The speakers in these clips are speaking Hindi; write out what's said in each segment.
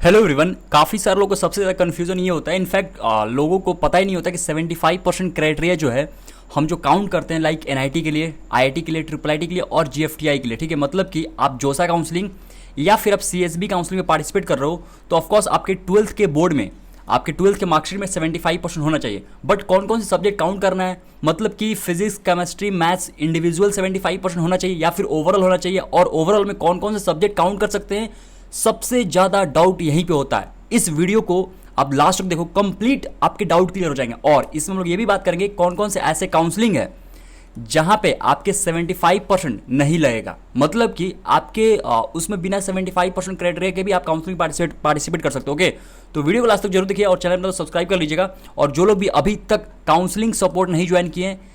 Hello everyone. काफ़ी सारे लोगों को सबसे ज़्यादा कन्फ्यूजन ये होता है, इनफैक्ट लोगों को पता ही नहीं होता कि 75% क्राइटेरिया जो है हम जो काउंट करते हैं लाइक एनआईटी के लिए, आईआईटी के लिए, ट्रिपल आईटी के लिए और जीएफटीआई के लिए, ठीक है। मतलब कि आप जोसा काउंसलिंग या फिर आप सीएसबी काउंसलिंग में पार्टिसिपेट कर रहे हो तो ऑफकोर्स आपके 12th के बोर्ड में, आपके 12th के मार्कशीट में 75% होना चाहिए। बट कौन कौन से सब्जेक्ट काउंट करना है, मतलब कि फिजिक्स, केमिस्ट्री, मैथ्स इंडिविजुअल 75% होना चाहिए या फिर ओवरऑल होना चाहिए, और ओवरऑल में कौन कौन से सब्जेक्ट काउंट कर सकते हैं, सबसे ज़्यादा डाउट यहीं पे होता है। इस वीडियो को आप लास्ट तक देखो, कंप्लीट आपके डाउट क्लियर हो जाएंगे। और इसमें हम लोग ये भी बात करेंगे कौन कौन से ऐसे काउंसलिंग है जहां पे आपके 75% नहीं लगेगा, मतलब कि आपके उसमें बिना 75% क्राइटेरिया के भी आप काउंसलिंग पार्टिसिपेट कर सकते हो। ओके, तो वीडियो को लास्ट तक जरूर देखिए और चैनल में तो सब्सक्राइब कर लीजिएगा। और जो लोग भी अभी तक काउंसलिंग सपोर्ट नहीं ज्वाइन किए हैं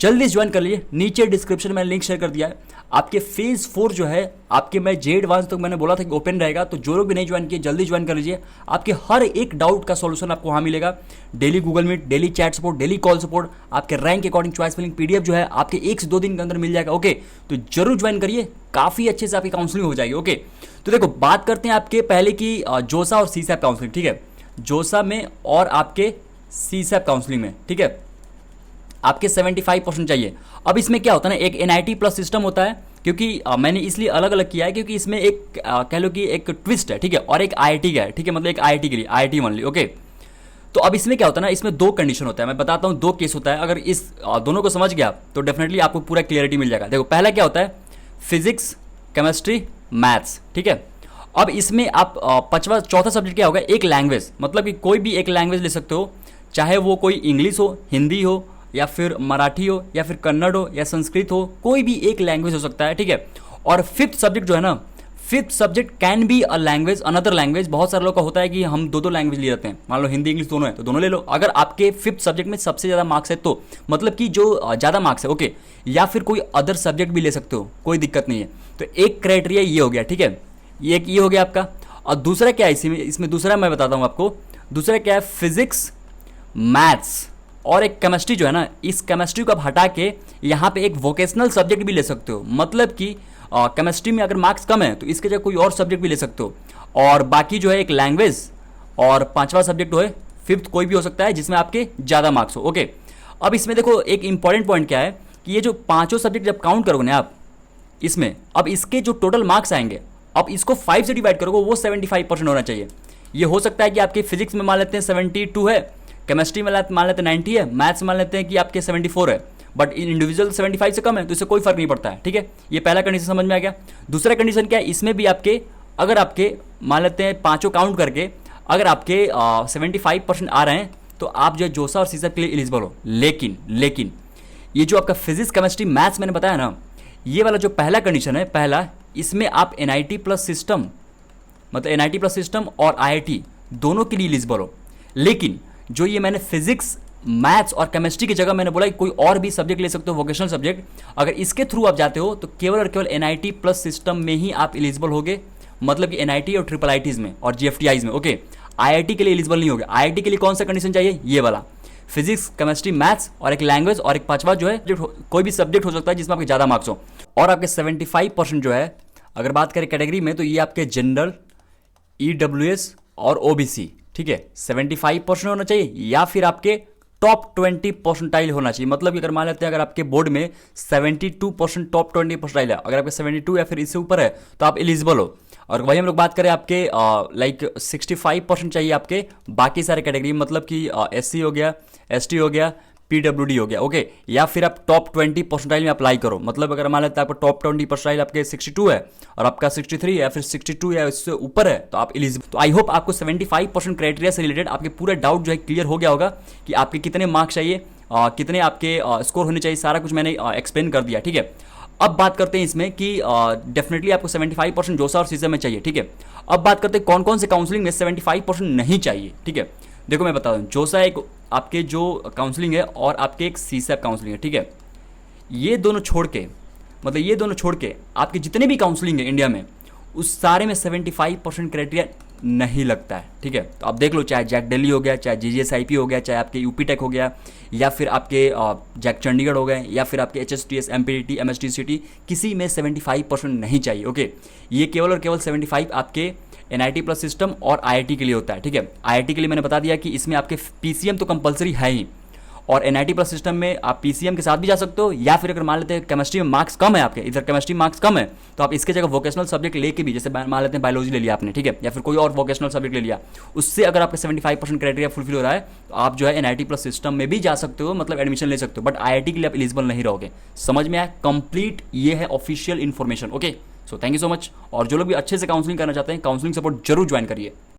जल्दी ज्वाइन कर लीजिए, नीचे डिस्क्रिप्शन में लिंक शेयर कर दिया है। आपके फेज 4 जो है आपके, मैं जे एडवांस तक मैंने बोला था कि ओपन रहेगा, तो जो लोग भी नहीं ज्वाइन किए जल्दी ज्वाइन कर लीजिए। आपके हर एक डाउट का सॉल्यूशन आपको वहाँ मिलेगा। Daily Google Meet, daily chat support, daily call support, आपके रैंक के अकॉर्डिंग चॉइस फिलिंग पीडीएफ जो है आपके 1 से 2 दिन के अंदर मिल जाएगा। ओके, तो जरूर ज्वाइन करिए, काफ़ी अच्छे से आपकी काउंसलिंग हो जाएगी। ओके, तो देखो बात करते हैं आपके पहले की जोसा और सीसैप काउंसलिंग, ठीक है। जोसा में और आपके सीसैप काउंसलिंग में, ठीक है, आपके 75% चाहिए। अब इसमें क्या होता है ना, एक एनआईटी प्लस सिस्टम होता है, क्योंकि मैंने इसलिए अलग अलग किया है क्योंकि इसमें एक कह लो कि एक ट्विस्ट है, ठीक है, और एक आईआईटी का है, ठीक है। मतलब एक आईआईटी के लिए, आईआईटी ओनली। ओके, तो अब इसमें क्या होता है ना, इसमें 2 कंडीशन होता है, मैं बताता हूँ 2 केस होता है। अगर इस दोनों को समझ गया तो डेफिनेटली आपको पूरा क्लियरिटी मिल जाएगा। देखो पहला क्या होता है, फिजिक्स, केमिस्ट्री, मैथ्स, ठीक है। अब इसमें आप चौथा सब्जेक्ट क्या होगा, एक लैंग्वेज, मतलब कि कोई भी एक लैंग्वेज ले सकते हो, चाहे वो कोई इंग्लिश हो, हिंदी हो, या फिर मराठी हो, या फिर कन्नड़ हो, या संस्कृत हो, कोई भी एक लैंग्वेज हो सकता है, ठीक है। और 5th सब्जेक्ट जो है ना, 5th subject can be a language, another language. बहुत सारे लोग का होता है कि हम 2 लैंग्वेज ले जाते हैं, मान लो हिंदी इंग्लिश दोनों है तो दोनों ले लो। अगर आपके 5th सब्जेक्ट में सबसे ज़्यादा मार्क्स है तो, मतलब कि जो ज़्यादा मार्क्स है, ओके, या फिर कोई अदर सब्जेक्ट भी ले सकते हो, कोई दिक्कत नहीं है। तो एक क्राइटेरिया ये हो गया, ठीक है, ये हो गया आपका। और दूसरा क्या है इसमें दूसरा मैं बताता हूँ आपको। दूसरा क्या है, फिजिक्स, मैथ्स और एक केमिस्ट्री जो है ना, इस केमिस्ट्री को आप हटा के यहाँ पे एक वोकेशनल सब्जेक्ट भी ले सकते हो। मतलब कि केमिस्ट्री में अगर मार्क्स कम है तो इसके जगह कोई और सब्जेक्ट भी ले सकते हो। और बाकी जो है एक लैंग्वेज, और 5वां सब्जेक्ट जो है 5th कोई भी हो सकता है जिसमें आपके ज़्यादा मार्क्स हो। ओके, अब इसमें देखो एक इंपॉर्टेंट पॉइंट क्या है कि ये जो 5 सब्जेक्ट जब काउंट करोगे ना आप इसमें, अब इसके जो टोटल मार्क्स आएंगे, अब इसको 5 से डिवाइड करोगे, वो 75% होना चाहिए। ये हो सकता है कि आपके फिजिक्स में मान लेते हैं 72 है, केमिस्ट्री में मान लेते हैं 90 है, मैथ्स मान लेते हैं कि आपके 74 है, बट इंडिविजुअल 75 से कम है तो इससे कोई फर्क नहीं पड़ता है, ठीक है। ये पहला कंडीशन समझ में आ गया। दूसरा कंडीशन क्या है, इसमें भी आपके, अगर आपके मान लेते हैं 5 काउंट करके अगर आपके 75% आ रहे हैं तो आप जो जोसा और सीसैप के लिए एलिजिबल हो। लेकिन ये जो आपका फिजिक्स, केमिस्ट्री, मैथ्स मैंने बताया ना, ये वाला जो पहला कंडीशन है, पहला, इसमें आप एनआईटी प्लस सिस्टम, मतलब एनआईटी प्लस सिस्टम और आईआईटी दोनों के लिए एलिजिबल हो। लेकिन जो ये मैंने फिजिक्स, मैथ्स और केमिस्ट्री की जगह मैंने बोला कि कोई और भी सब्जेक्ट ले सकते हो, वोकेशनल सब्जेक्ट, अगर इसके थ्रू आप जाते हो तो केवल और केवल एनआईटी प्लस सिस्टम में ही आप एलिजिबल होगे, मतलब कि एनआईटी और ट्रिपल आईटीज में और जीएफटीआईज में। ओके, आईआईटी के लिए एलिजिबल नहीं होगे। आईआईटी के लिए कौन सा कंडीशन चाहिए, ये वाला, फिजिक्स, केमिस्ट्री, मैथ्स और एक लैंग्वेज और एक 5वां जो है कोई भी सब्जेक्ट हो सकता है जिसमें आपके ज़्यादा मार्क्स हो। और आपके 75% जो है, अगर बात करें कैटेगरी में, तो ये आपके जनरल, ईडब्ल्यूएस और ओबीसी, ठीक है, 75% होना चाहिए, या फिर आपके टॉप 20 परसेंटाइल होना चाहिए। मतलब कि अगर मान लेते हैं अगर आपके बोर्ड में 72% टॉप 20 परसेंटाइल है, अगर आपके 72 या फिर इससे ऊपर है तो आप एलिजिबल हो। और वही हम लोग बात करें आपके लाइक 65% चाहिए आपके बाकी सारे कैटेगरी, मतलब कि एससी हो गया, एसटी हो गया, पीडब्ल्यूडी हो गया। ओके, या फिर आप टॉप 20 परसेंटाइल में अप्लाई करो। मतलब अगर मान लेते हैं आपका टॉप 20 परसेंटाइल आपके 62 है और आपका 63 या फिर 62 या इससे ऊपर है तो आप एलिजिबल। तो आई होप आपको 75% क्राइटेरिया से रिलेटेड आपके पूरा डाउट जो है क्लियर हो गया होगा कि आपके कितने मार्क्स चाहिए, कितने आपके स्कोर होने चाहिए, सारा कुछ मैंने एक्सप्लेन कर दिया, ठीक है। अब बात करते हैं इसमें कि डेफिनेटली आपको 75% जोसा और सीसैप में चाहिए, ठीक है। अब बात करते हैं कौन कौन से काउंसलिंग में 75% नहीं चाहिए, ठीक है। देखो मैं बता दूं, जोसा एक आपके जो काउंसलिंग है और आपके एक सीसैप काउंसलिंग है, ठीक है। ये दोनों छोड़ के, मतलब ये दोनों छोड़ के आपके जितने भी काउंसलिंग है इंडिया में, उस सारे में 75% क्राइटेरिया नहीं लगता है, ठीक है। तो आप देख लो, चाहे जैक दिल्ली हो गया, चाहे जीजीएसआईपी हो गया, चाहे आपके यूपी टेक हो गया, या फिर आपके जैक चंडीगढ़ हो गए, या फिर आपके एचएसटीएस, एमपीटीटी, एमएसटीसीटी, किसी में 75% नहीं चाहिए। ओके, ये केवल और केवल 75 आपके एनआईटी प्लस सिस्टम और आईआईटी के लिए होता है, ठीक है। आईआईटी के लिए मैंने बता दिया कि इसमें आपके पीसीएम तो कंपलसरी है ही, और एनआईटी प्लस सिस्टम में आप पीसीएम के साथ भी जा सकते हो, या फिर अगर मान लेते हैं केमिस्ट्री में मार्क्स कम है आपके, इधर केमिस्ट्री मार्क्स कम है, तो आप इसके जगह वोकेशनल सब्जेक्ट लेके भी, जैसे मान लेते हैं बायोलॉजी ले लिया आपने, ठीक है, या फिर कोई और वोकेशनल सब्जेक्ट ले लिया, उससे अगर आपका 75% क्राइटेरिया फुलफिल हो रहा है तो आप जो है एनआईटी प्लस सिस्टम में भी जा सकते हो, मतलब एडमिशन ले सकते हो, बट आईआईटी के लिए आप एलिजिबल नहीं रहोगे। समझ में आया? कंप्लीट ये है official information. Okay, so thank you so much. और जो लोग भी अच्छे से काउंसलिंग करना चाहते हैं, काउंसलिंग सपोर्ट जरूर ज्वाइन करिए।